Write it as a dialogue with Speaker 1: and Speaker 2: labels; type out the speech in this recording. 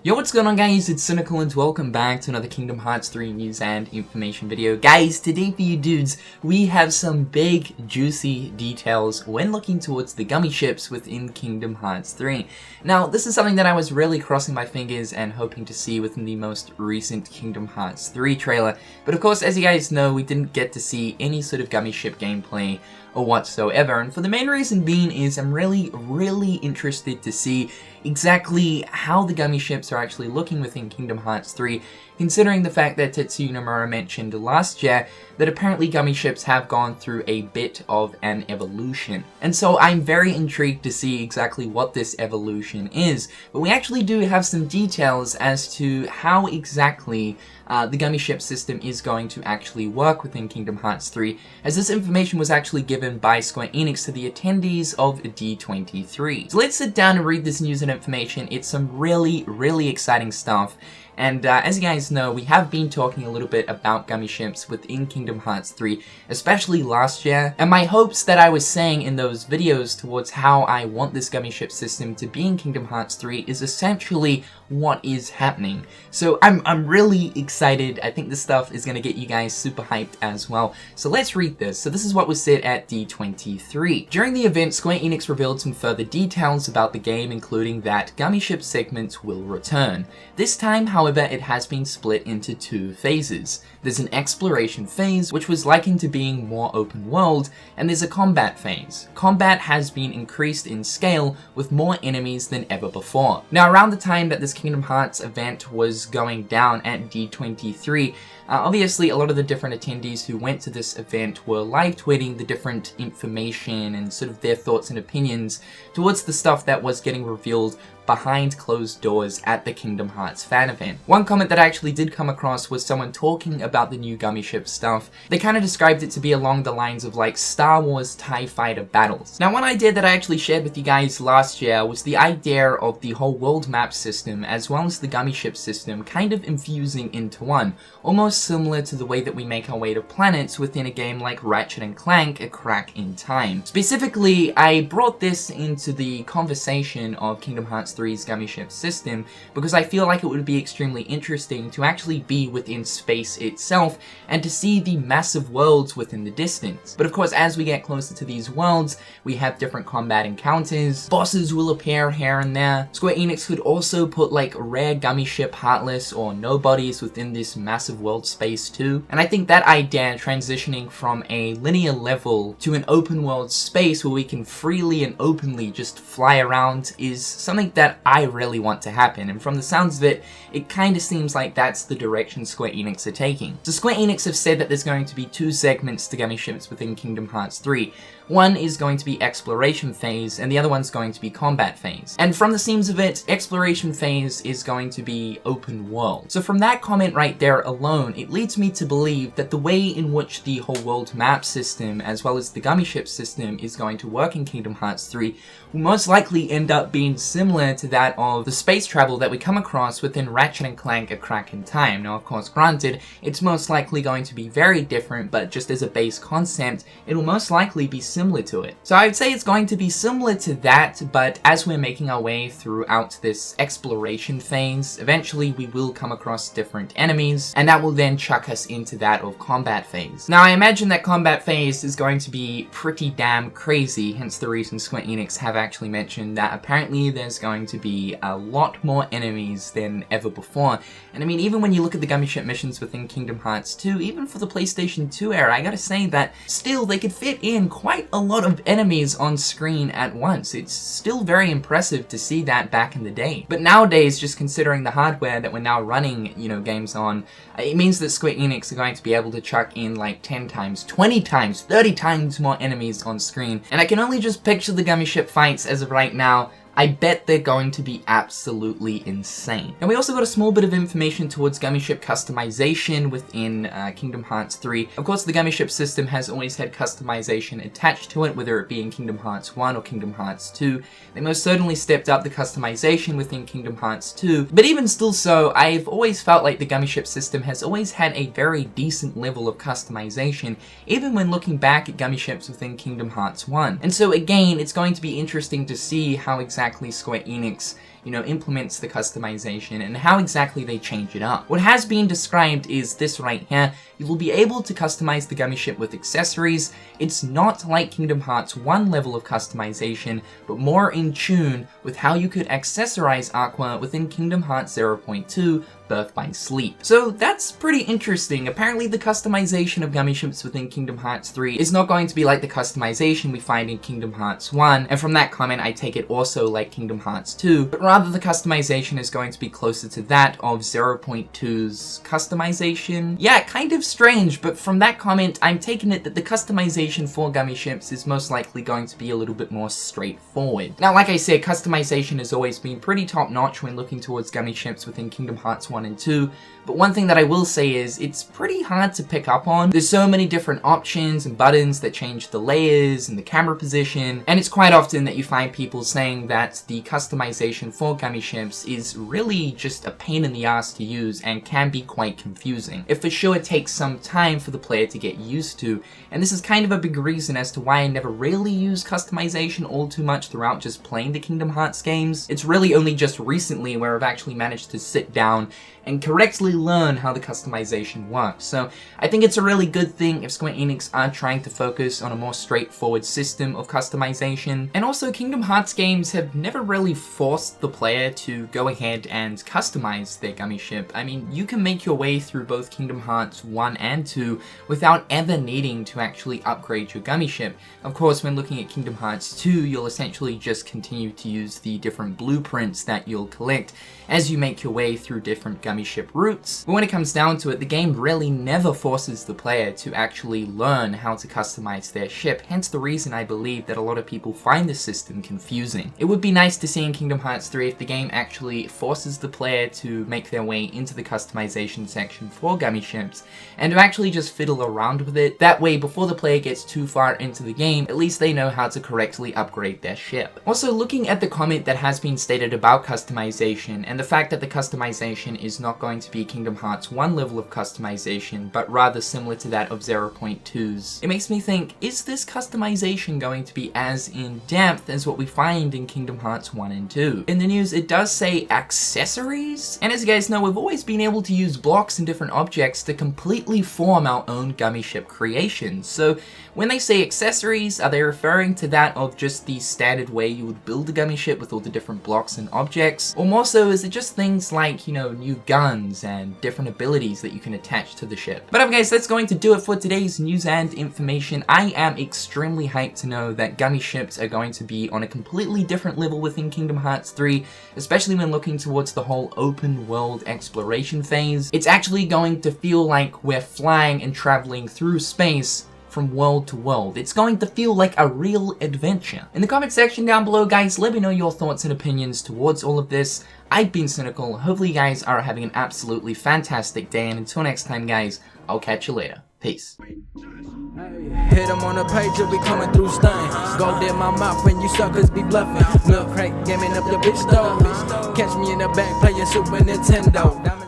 Speaker 1: Yo, what's going on guys, it's Cynical and welcome back to another Kingdom Hearts 3 news and information video. Guys, today for you dudes, we have some big juicy details when looking towards the Gummi Ships within Kingdom Hearts 3. Now, this is something that I was really crossing my fingers and hoping to see within the most recent Kingdom Hearts 3 trailer, but of course, as you guys know, we didn't get to see any sort of Gummi Ship gameplay or whatsoever, and for the main reason being is I'm really interested to see exactly how the Gummi Ships are actually looking within Kingdom Hearts 3, considering the fact that Tetsuya Nomura mentioned last year that apparently Gummi Ships have gone through a bit of an evolution. And so I'm very intrigued to see exactly what this evolution is, but we actually do have some details as to how exactly the Gummi Ship system is going to actually work within Kingdom Hearts 3, as this information was actually given by Square Enix to the attendees of D23. So let's sit down and read this news and information. It's some really exciting stuff. And as you guys know, we have been talking a little bit about Gummi Ships within Kingdom Hearts 3, especially last year, and my hopes that I was saying in those videos towards how I want this Gummi Ship system to be in Kingdom Hearts 3 is essentially what is happening. So I'm really excited. I think this stuff is going to get you guys super hyped as well. So let's read this. So this is what was said at D23. During the event, Square Enix revealed some further details about the game, including that Gummi Ship segments will return. This time, however, it has been split into two phases. There's an exploration phase, which was likened to being more open world, and there's a combat phase. Combat has been increased in scale with more enemies than ever before. Now, around the time that this Kingdom Hearts event was going down at D23, obviously a lot of the different attendees who went to this event were live tweeting the different information and sort of their thoughts and opinions towards the stuff that was getting revealed behind closed doors at the Kingdom Hearts fan event. One comment that I actually did come across was someone talking about the new Gummi Ship stuff. They kind of described it to be along the lines of like Star Wars TIE Fighter battles. Now, one idea that I actually shared with you guys last year was the idea of the whole world map system as well as the Gummi Ship system kind of infusing into one, almost similar to the way that we make our way to planets within a game like Ratchet & Clank: A Crack in Time. Specifically, I brought this into the conversation of Kingdom Hearts 3's Gummi Ship system because I feel like it would be extremely interesting to actually be within space itself and to see the massive worlds within the distance. But of course, as we get closer to these worlds, we have different combat encounters, bosses will appear here and there. Square Enix could also put like rare Gummi Ship Heartless or nobodies within this massive world space too. And I think that idea, transitioning from a linear level to an open world space where we can freely and openly just fly around, is something that I really want to happen, and from the sounds of it, it kind of seems like that's the direction Square Enix are taking. So Square Enix have said that there's going to be two segments to Gummi Ships within Kingdom Hearts 3. One is going to be exploration phase, and the other one's going to be combat phase. And from the seams of it, exploration phase is going to be open world. So from that comment right there alone, it leads me to believe that the way in which the whole world map system, as well as the Gummi Ship system, is going to work in Kingdom Hearts 3 will most likely end up being similar to that of the space travel that we come across within Ratchet & Clank: A Crack in Time. Now, of course, granted, it's most likely going to be very different, but just as a base concept, it will most likely be similar to it. So I would say it's going to be similar to that, but as we're making our way throughout this exploration phase, eventually we will come across different enemies, and that will then chuck us into that of combat phase. Now, I imagine that combat phase is going to be pretty damn crazy, hence the reason Square Enix have actually mentioned that apparently there's going to be a lot more enemies than ever before. And I mean, even when you look at the Gummi Ship missions within Kingdom Hearts 2, even for the PlayStation 2 era, I gotta say that still they could fit in quite a lot of enemies on screen at once. It's still very impressive to see that back in the day. But nowadays, just considering the hardware that we're now running, games on, it means that Square Enix are going to be able to chuck in like 10 times, 20 times, 30 times more enemies on screen. And I can only just picture the Gummi Ship fights as of right now. I bet they're going to be absolutely insane. And we also got a small bit of information towards Gummi Ship customization within Kingdom Hearts 3. Of course, the Gummi Ship system has always had customization attached to it, whether it be in Kingdom Hearts 1 or Kingdom Hearts 2. They most certainly stepped up the customization within Kingdom Hearts 2. But even still so, I've always felt like the Gummi Ship system has always had a very decent level of customization, even when looking back at Gummi Ships within Kingdom Hearts 1. And so again, it's going to be interesting to see how exactly exactly Square Enix, implements the customization and how exactly they change it up. What has been described is this right here. You will be able to customize the Gummi Ship with accessories. It's not like Kingdom Hearts 1 level of customization, but more in tune with how you could accessorize Aqua within Kingdom Hearts 0.2, Birth by Sleep. So that's pretty interesting. Apparently the customization of Gummi Ships within Kingdom Hearts 3 is not going to be like the customization we find in Kingdom Hearts 1, and from that comment I take it also like Kingdom Hearts 2, but rather the customization is going to be closer to that of 0.2's customization. Yeah, kind of strange, but from that comment I'm taking it that the customization for Gummi Ships is most likely going to be a little bit more straightforward. Now, like I said, customization has always been pretty top-notch when looking towards Gummi Ships within Kingdom Hearts 1 and 2, but one thing that I will say is it's pretty hard to pick up on. There's so many different options and buttons that change the layers and the camera position, and it's quite often that you find people saying that the customization for Gummi Ships is really just a pain in the ass to use and can be quite confusing. It for sure takes some time for the player to get used to, and this is kind of a big reason as to why I never really use customization all too much throughout just playing the Kingdom Hearts games. It's really only just recently where I've actually managed to sit down and correctly learn how the customization works. So I think it's a really good thing if Square Enix are trying to focus on a more straightforward system of customization. And also, Kingdom Hearts games have never really forced the player to go ahead and customize their Gummi Ship. I mean, you can make your way through both Kingdom Hearts 1 and 2 without ever needing to actually upgrade your Gummi Ship. Of course, when looking at Kingdom Hearts 2, you'll essentially just continue to use the different blueprints that you'll collect as you make your way through different Gummi Ship routes. But when it comes down to it, the game really never forces the player to actually learn how to customize their ship, hence the reason I believe that a lot of people find the system confusing. It would be nice to see in Kingdom Hearts 3 if the game actually forces the player to make their way into the customization section for Gummi Ships, and to actually just fiddle around with it. That way, before the player gets too far into the game, at least they know how to correctly upgrade their ship. Also, looking at the comment that has been stated about customization, and the fact that the customization is not going to be Kingdom Hearts 1 level of customization, but rather similar to that of 0.2's. It makes me think, is this customization going to be as in-depth as what we find in Kingdom Hearts 1 and 2? In the news, it does say accessories, and as you guys know, we've always been able to use blocks and different objects to completely form our own Gummi Ship creations. So when they say accessories, are they referring to that of just the standard way you would build a Gummi Ship with all the different blocks and objects? Or more so, is it just things like, new guns and different abilities that you can attach to the ship? But guys, that's going to do it for today's news and information. I am extremely hyped to know that Gummi Ships are going to be on a completely different level within Kingdom Hearts 3, especially when looking towards the whole open world exploration phase. It's actually going to feel like we're flying and traveling through space from world to world. It's going to feel like a real adventure. In the comment section down below, guys, let me know your thoughts and opinions towards all of this. I've been Cynical. Hopefully you guys are having an absolutely fantastic day, and until next time, guys, I'll catch you later. Peace.
Speaker 2: Hit them on the page, you'll be coming through stain. Gold in my mouth when you suckers be bluffing. Milk crank, gaming up your bitch though. Catch me in the back playing Super Nintendo.